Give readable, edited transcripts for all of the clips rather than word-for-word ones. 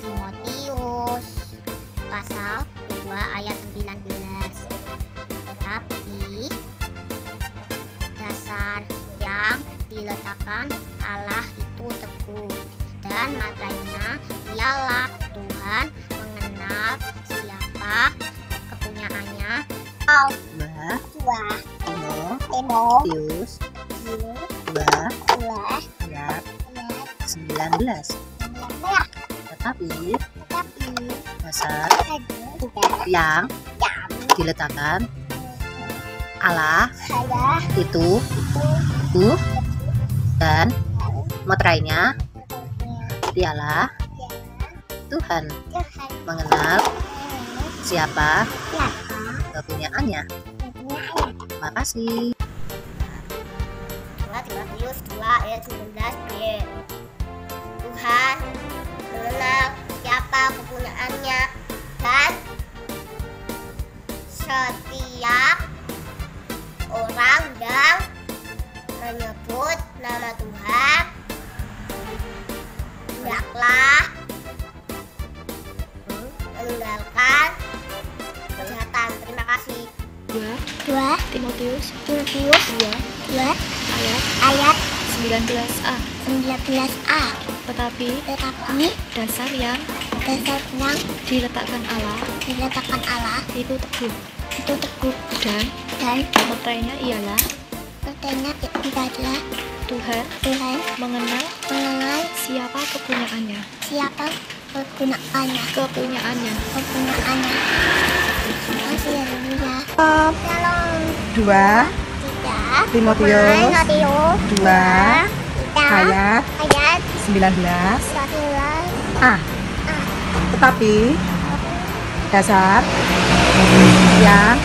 Timotius pasal 2 ayat 19. Tetapi dasar yang diletakkan Allah itu teguh, dan matanya ialah Tuhan mengenal siapa kepunyaannya. Timotius 2 ayat 19. Tetapi dasar yang diletakkan Allah itu teguh, dan meterainya ialah Tuhan mengenal siapa kepunyaannya. Terima kasih. Timotius 2 ayat 19b. Tuhan mengenal siapa kepunyaannya, dan setiap orang yang menyebut nama Tuhan hendaklah meninggalkan kejahatan. Terima kasih. 2 Timotius 2 ayat 19a. 19a. Tetapi dasar yang diletakkan Allah itu teguh, dan meterainya ialah Tuhan mengenal siapa kepunyaannya. Dua Timotius 2 ayat 19a. Tetapi dasar yang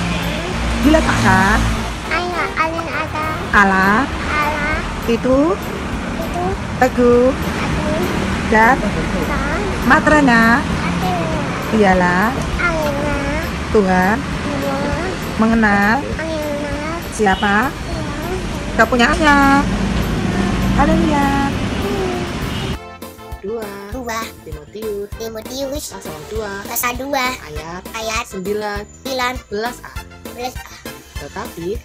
diletakkan Allah itu teguh, dan materainya ialah Tuhan mengenal siapa kepunyaannya. Haleluya. 2 Timotius pasal 2 ayat 19a. Tetapi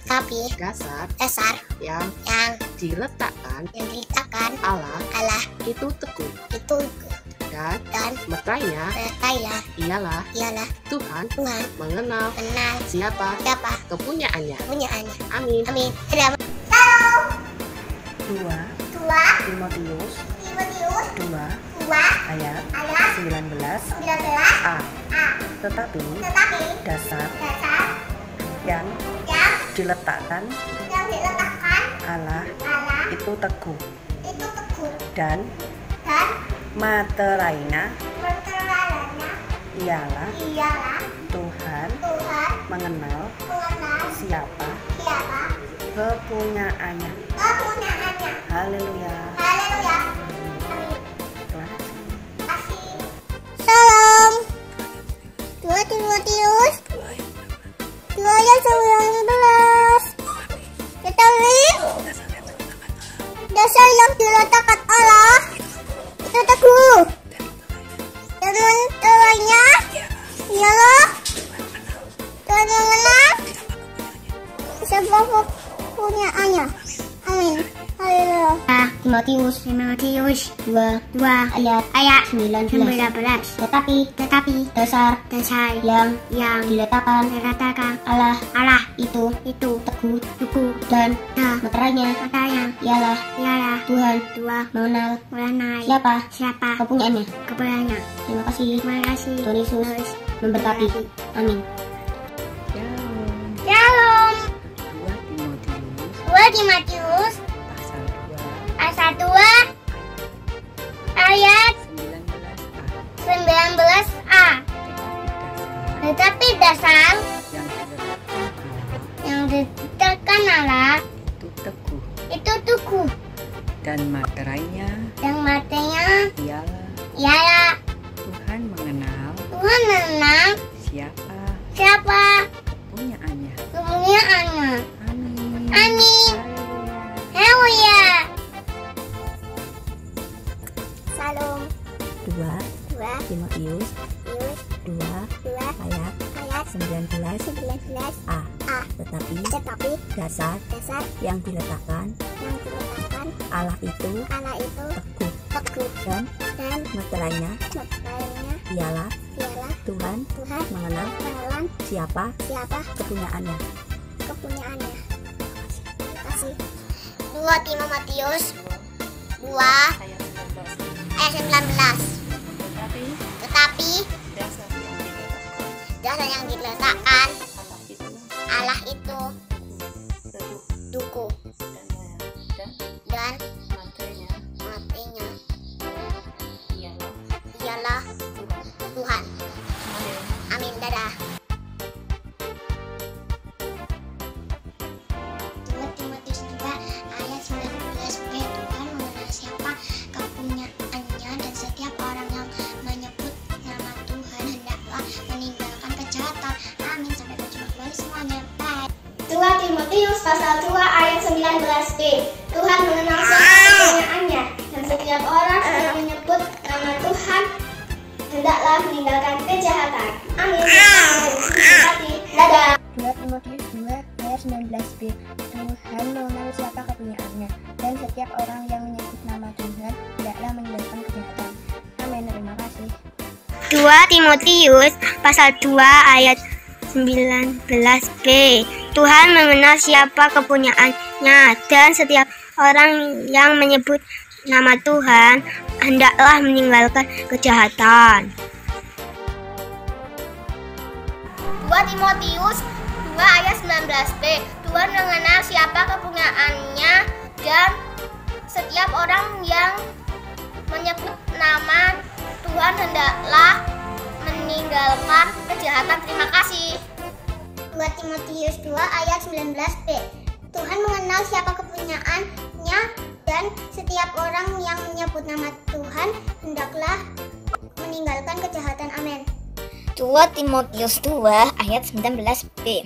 dasar yang diletakkan Allah itu teguh, dan meterainya ialah Tuhan mengenal siapa kepunyaannya. Amin. Shalom. 2 Timotius 2 ayat 19a. Tetapi dasar yang diletakkan Allah itu teguh, dan materainya ialah Tuhan mengenal siapa kepunyaannya. Haleluya. Shalom. 2 Timotius 2 ayat 19. Tetapi dasar yang diletakkan Allah itu teguh, dan meterainya ialah Tuhan mengenal siapa kepunyaannya. Amin. Haleluya. Timotius 2 ayat 19. Tetapi dasar yang diletakkan Allah itu teguh, dan meterainya ialah Tuhan mengenal siapa kepunyaannya. Terima kasih. Tuhan Yesus. memberkati. Amin. Shalom. Shalom. 2 Timotius 2 Timotius pasal 2 pasal 2 ayat 19a. Tetapi dasar yang ditetapkan Allah itu teguh, dan materainya ialah Tuhan mengenal siapa kepunyaannya. Amin. Amin. Haleluya. Salam. 2 Timotius 2 ayat 19a. Tetapi dasar yang diletakkan Allah itu teguh, dan meterainya ialah Tuhan mengenal siapa kepunyaannya. Kasih. 2 Timotius 2 ayat 19. Tetapi dasar yang diletakkan Allah itu teguh, dan matinya ialah Tuhan. Amin. Dadah. 2 Timotius 2 ayat 19b. Tuhan mengenal siapa kepunyaannya, dan setiap orang yang menyebut nama Tuhan hendaklah meninggalkan kejahatan. Amin. Sampai berjumpa kembali semuanya. Bye. 2 Timotius pasal 2 ayat 19b. Tuhan mengenal siapa kepunyaannya, dan setiap orang yang menyebut nama Tuhan hendaklah meninggalkan kejahatan. Amin. Dadah. 2 Timotius 2 ayat 19b. Tuhan mengenal siapa kepunyaannya, dan setiap orang yang menyebut nama Tuhan hendaklah meninggalkan kejahatan. Amin. Terima kasih. 2 Timotius pasal 2 ayat 19b. Tuhan mengenal siapa kepunyaannya, dan setiap orang yang menyebut nama Tuhan hendaklah meninggalkan kejahatan. 2 Timotius 2 ayat 19b. Tuhan mengenal siapa kepunyaannya, dan setiap orang yang menyebut nama Tuhan hendaklah meninggalkan kejahatan. Terima kasih. 2 Timotius 2 ayat 19b. Tuhan mengenal siapa kepunyaannya, dan setiap orang yang menyebut nama Tuhan hendaklah meninggalkan kejahatan. Amin. 2 Timotius 2 ayat 19b.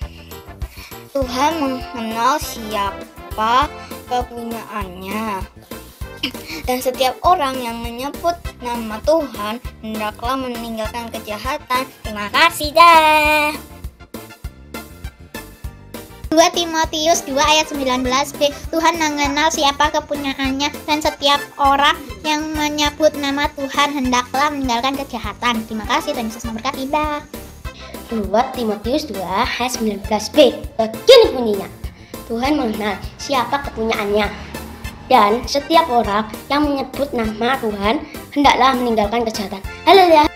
Tuhan mengenal siapa kepunyaannya, dan setiap orang yang menyebut nama Tuhan hendaklah meninggalkan kejahatan. Terima kasih dah. 2 Timotius 2 ayat 19b. Tuhan mengenal siapa kepunyaannya, dan setiap orang yang menyebut nama Tuhan hendaklah meninggalkan kejahatan. Terima kasih, Tuhan Yesus memberkati. 2 Timotius 2 ayat 19b. Begini bunyinya: Tuhan mengenal siapa kepunyaannya, dan setiap orang yang menyebut nama Tuhan hendaklah meninggalkan kejahatan. Haleluya.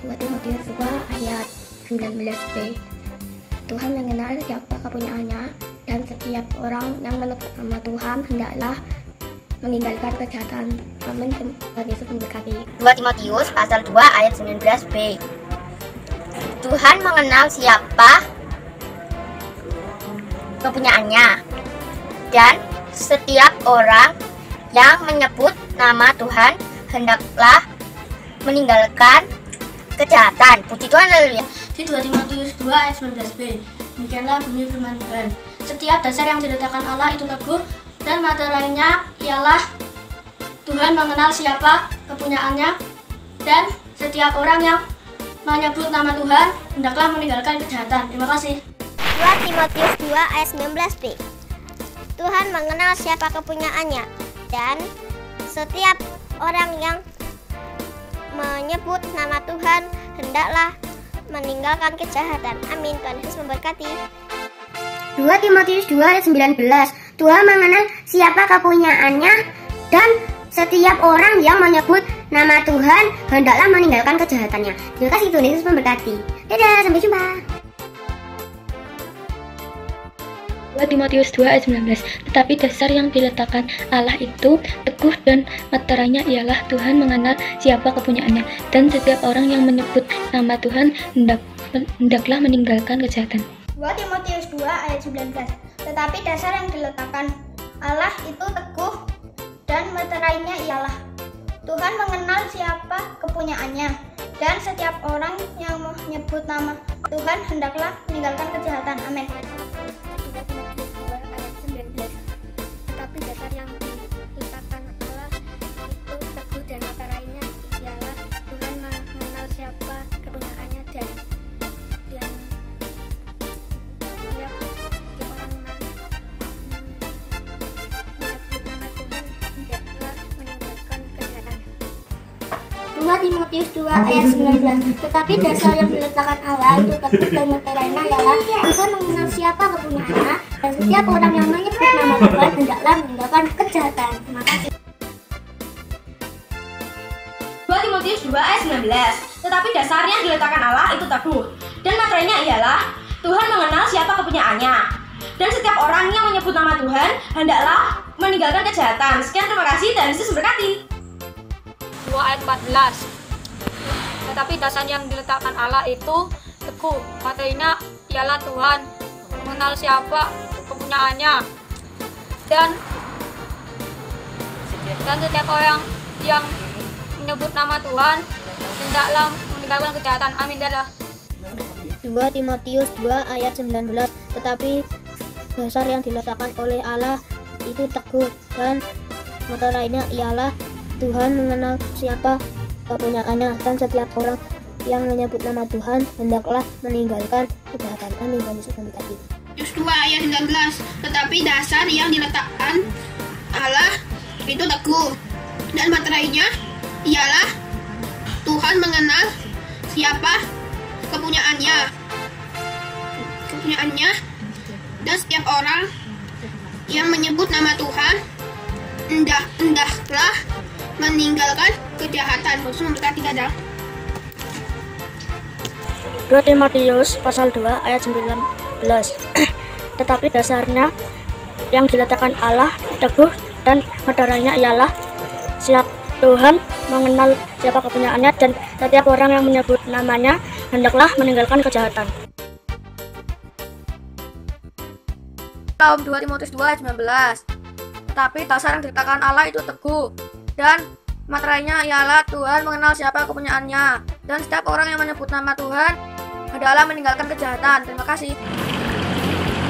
2 Timotius 2 ayat 19b. Tuhan mengenal siapa kepunyaannya, dan setiap orang yang menyebut nama Tuhan hendaklah meninggalkan kejahatan. Amin. Tuhan Yesus memberkati. 2 Timotius pasal 2 ayat 19b. Tuhan mengenal siapa kepunyaannya, dan setiap orang yang menyebut nama Tuhan hendaklah meninggalkan kejahatan. Puji Tuhan. Haleluya. Di 2 Timotius 2 ayat 19b. Demikianlah bunyi firman Tuhan. Setiap dasar yang diletakkan Allah itu teguh, dan materainya ialah Tuhan mengenal siapa kepunyaannya, dan setiap orang yang menyebut nama Tuhan hendaklah meninggalkan kejahatan. Terima kasih. 2 Timotius 2 ayat 19b. Tuhan mengenal siapa kepunyaannya, dan setiap orang yang menyebut nama Tuhan hendaklah meninggalkan kejahatan. Amin. Tuhan Yesus memberkati. 2 Timotius 2 ayat 19. Tuhan mengenal siapa kepunyaannya, dan setiap orang yang menyebut nama Tuhan hendaklah meninggalkan kejahatannya. Terima kasih, Tuhan Yesus memberkati. Dadah, sampai jumpa. 2 Timotius 2 ayat 19. Tetapi dasar yang diletakkan Allah itu teguh dan meterainya ialah Tuhan mengenal siapa kepunyaannya, dan setiap orang yang menyebut nama Tuhan hendaklah meninggalkan kejahatan. 2 Timotius 2 ayat 19. Tetapi dasar yang diletakkan Allah itu teguh dan meterainya ialah Tuhan mengenal siapa kepunyaannya, dan setiap orang yang menyebut nama Tuhan hendaklah meninggalkan kejahatan. Amin. Tetapi dasar yang diletakkan Allah itu teguh dan meterainya ialah Tuhan mengenal siapa kepunyaannya, dan setiap orang menyebut nama Tuhan hendaklah meninggalkan kejahatan. 2 Timotius 2 ayat 19. Tetapi dasar yang diletakkan Allah itu teguh dan meterainya ialah Tuhan mengenal siapa kepunyaannya, dan setiap orang yang menyebut nama Tuhan hendaklah meninggalkan kejahatan. Terima kasih. 2 Timotius 2 ayat 19. Tetapi dasarnya diletakkan Allah itu teguh, dan materainya ialah Tuhan mengenal siapa kepunyaannya, dan setiap orang yang menyebut nama Tuhan hendaklah meninggalkan kejahatan. Sekian, terima kasih, dan Yesus memberkati. 2 ayat 14. Tetapi dasar yang diletakkan Allah itu teguh, materainya ialah Tuhan mengenal siapa kepunyaannya, dan setiap orang yang menyebut nama Tuhan hendaklah meninggalkan kejahatan. Amin. Dadah. 2 Timotius 2 ayat 19. Tetapi dasar yang diletakkan oleh Allah itu teguh, dan materainya ialah Tuhan mengenal siapa kepunyaannya, dan setiap orang yang menyebut nama Tuhan hendaklah meninggalkan kejahatan. Amin. Dan Yesus memberkati. Matius 2 ayat 19. Tetapi dasar yang diletakkan Allah itu teguh, dan materainya ialah Tuhan mengenal siapa kepunyaannya, dan setiap orang yang menyebut nama Tuhan hendaklah meninggalkan kejahatan. Yesus memberkati. Dadah. 2 Timotius pasal 2 ayat 19. Tetapi dasarnya yang diletakkan Allah teguh, dan materainya ialah siap Tuhan mengenal siapa kepunyaannya, dan setiap orang yang menyebut namanya hendaklah meninggalkan kejahatan. 2 Timotius 2 ayat 19. Tetapi dasar yang diletakkan Allah itu teguh, dan materainya ialah Tuhan mengenal siapa kepunyaannya, dan setiap orang yang menyebut nama Tuhan hendaklah meninggalkan kejahatan. Terima kasih.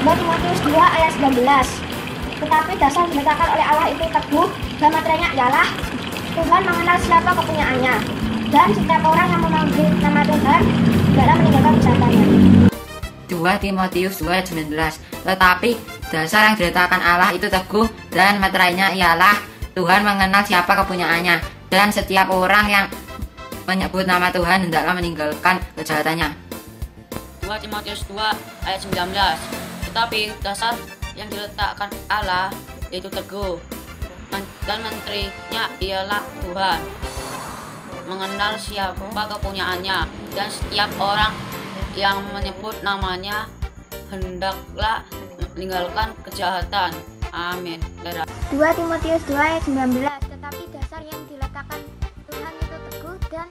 2 Timotius 2 ayat 19. Tetapi dasar yang diletakkan oleh Allah itu teguh, dan materainya ialah Tuhan mengenal siapa kepunyaannya, dan setiap orang yang memanggil nama Tuhan hendaklah meninggalkan kejahatannya. 2 Timotius 2 ayat 19. Tetapi dasar yang diletakkan Allah itu teguh, dan materainya ialah Tuhan mengenal siapa kepunyaannya, dan setiap orang yang menyebut nama Tuhan hendaklah meninggalkan kejahatannya. 2 Timotius 2 ayat 19. Tetapi dasar yang diletakkan Allah itu teguh, dan menterinya ialah Tuhan mengenal siapa kepunyaannya, dan setiap orang yang menyebut namanya hendaklah meninggalkan kejahatan. Amin. Dadah. 2 Timotius 2 ayat 19. Tetapi dasar yang diletakkan Tuhan itu teguh, dan